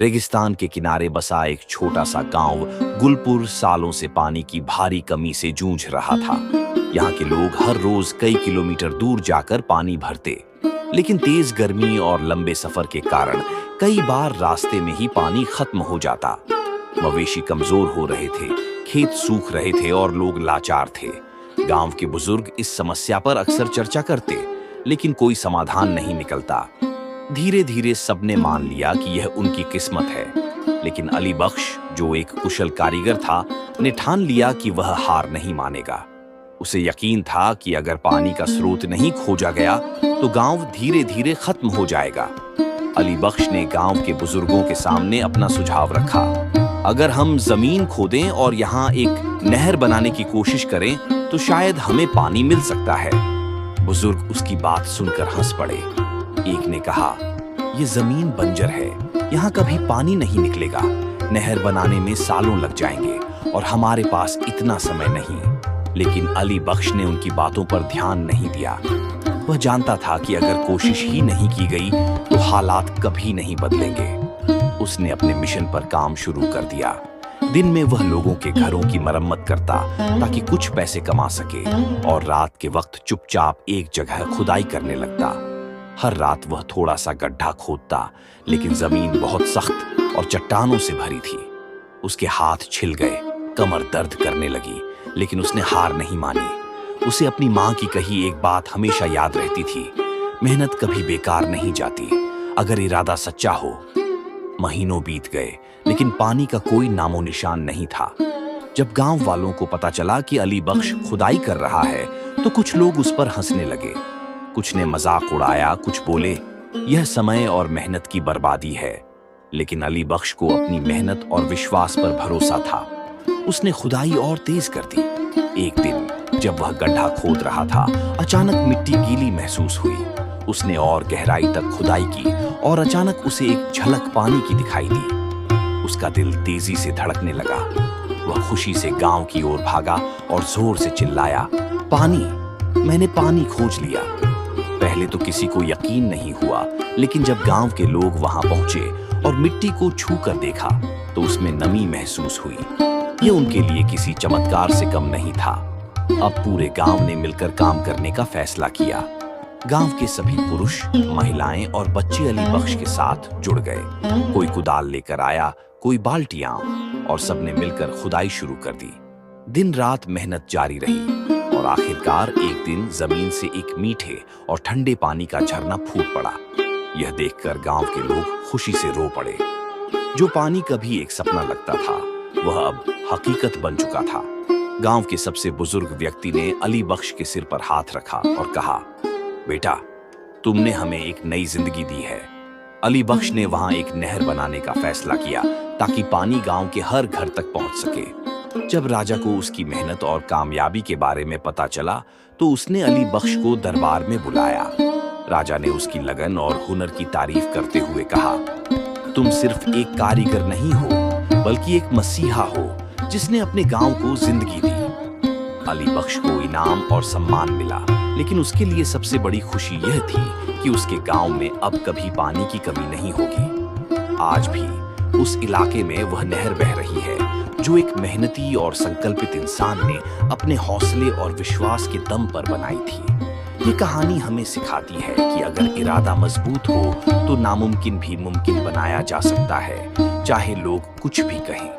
रेगिस्तान के किनारे बसा एक छोटा सा गांव गुलपुर सालों से पानी की भारी कमी से जूझ रहा था। यहाँ के लोग हर रोज कई किलोमीटर दूर जाकर पानी भरते, लेकिन तेज गर्मी और लंबे सफर के कारण कई बार रास्ते में ही पानी खत्म हो जाता। मवेशी कमजोर हो रहे थे, खेत सूख रहे थे और लोग लाचार थे। गांव के बुजुर्ग इस समस्या पर अक्सर चर्चा करते, लेकिन कोई समाधान नहीं निकलता। धीरे धीरे सबने मान लिया कि यह उनकी किस्मत है, लेकिन अली बख्श, जो एक कुशल कारीगर था, ने ठान लिया कि वह हार नहीं मानेगा। उसे यकीन था कि अगर पानी का स्रोत नहीं खोजा गया तो गांव धीरे धीरे खत्म हो जाएगा। अली बख्श ने गांव के बुजुर्गों के सामने अपना सुझाव रखा। अगर हम जमीन खोदें और यहाँ एक नहर बनाने की कोशिश करें तो शायद हमें पानी मिल सकता है। बुजुर्ग उसकी बात सुनकर हंस पड़े। एक ने कहा, यह जमीन बंजर है, यहाँ कभी पानी नहीं निकलेगा। नहर बनाने में सालों लग जाएंगे और हमारे पास इतना समय नहीं। लेकिन अली बख्श ने उनकी बातों पर ध्यान नहीं दिया। वह जानता था कि अगर कोशिश ही नहीं की गई तो हालात कभी नहीं बदलेंगे। उसने अपने मिशन पर काम शुरू कर दिया। दिन में वह लोगों के घरों की मरम्मत करता ताकि कुछ पैसे कमा सके, और रात के वक्त चुपचाप एक जगह खुदाई करने लगता। हर रात वह थोड़ा सा गड्ढा खोदता, लेकिन जमीन बहुत सख्त और चट्टानों से भरी थी। उसके हाथ छिल गए, कमर दर्द करने लगी, लेकिन उसने हार नहीं मानी। उसे अपनी माँ की कही एक बात हमेशा याद रहती थी, मेहनत कभी बेकार नहीं जाती अगर इरादा सच्चा हो। महीनों बीत गए, लेकिन पानी का कोई नामो निशान नहीं था। जब गांव वालों को पता चला कि अली बख्श खुदाई कर रहा है तो कुछ लोग उस पर हंसने लगे। कुछ ने मजाक उड़ाया, कुछ बोले यह समय और मेहनत की बर्बादी है। लेकिन अली बख्श को अपनी मेहनत और विश्वास पर भरोसा था। उसने खुदाई और तेज कर दी। एक दिन जब वह गड्ढा खोद रहा था, अचानक मिट्टी गीली महसूस हुई। उसने और गहराई तक खुदाई की और अचानक उसे एक झलक पानी की दिखाई दी। उसका दिल तेजी से धड़कने लगा। वह खुशी से गांव की ओर भागा और जोर से चिल्लाया, पानी! मैंने पानी खोज लिया। पहले तो किसी को यकीन नहीं हुआ, लेकिन जब गांव के लोग वहां पहुंचे और मिट्टी को छू कर देखा तो उसमें नमी महसूस हुई। यह उनके लिए किसी चमत्कार से कम नहीं था। अब पूरे गांव ने मिलकर काम करने का फैसला किया। गांव के सभी पुरुष, महिलाएं और बच्चे अली बख्श के साथ जुड़ गए। कोई कुदाल लेकर आया, कोई बाल्टियां, और सबने मिलकर खुदाई शुरू कर दी। दिन रात मेहनत जारी रही और आखिरकार एक दिन जमीन से एक मीठे और ठंडे पानी का झरना फूट पड़ा। यह देखकर गांव के लोग खुशी से रो पड़े। जो पानी कभी एक सपना लगता था, वह अब हकीकत बन चुका था। गांव के सबसे बुजुर्ग व्यक्ति ने अली बख्श के सिर पर हाथ रखा और कहा, बेटा, तुमने हमें एक नई जिंदगी दी है। अली बख्श ने वहां एक नहर बनाने का फैसला किया ताकि पानी गांव के हर घर तक पहुंच सके। जब राजा को उसकी मेहनत और कामयाबी के बारे में पता चला तो उसने अली बख्श को दरबार में बुलाया। राजा ने उसकी लगन और हुनर की तारीफ करते हुए कहा, तुम सिर्फ एक कारीगर नहीं हो, बल्कि एक मसीहा हो जिसने अपने गांव को जिंदगी दी। अली बख्श को इनाम और सम्मान मिला, लेकिन उसके लिए सबसे बड़ी खुशी यह थी कि उसके गांव में अब कभी पानी की कमी नहीं होगी। आज भी उस इलाके में वह नहर बह रही है जो एक मेहनती और संकल्पित इंसान ने अपने हौसले और विश्वास के दम पर बनाई थी। ये कहानी हमें सिखाती है कि अगर इरादा मजबूत हो तो नामुमकिन भी मुमकिन बनाया जा सकता है, चाहे लोग कुछ भी कहें।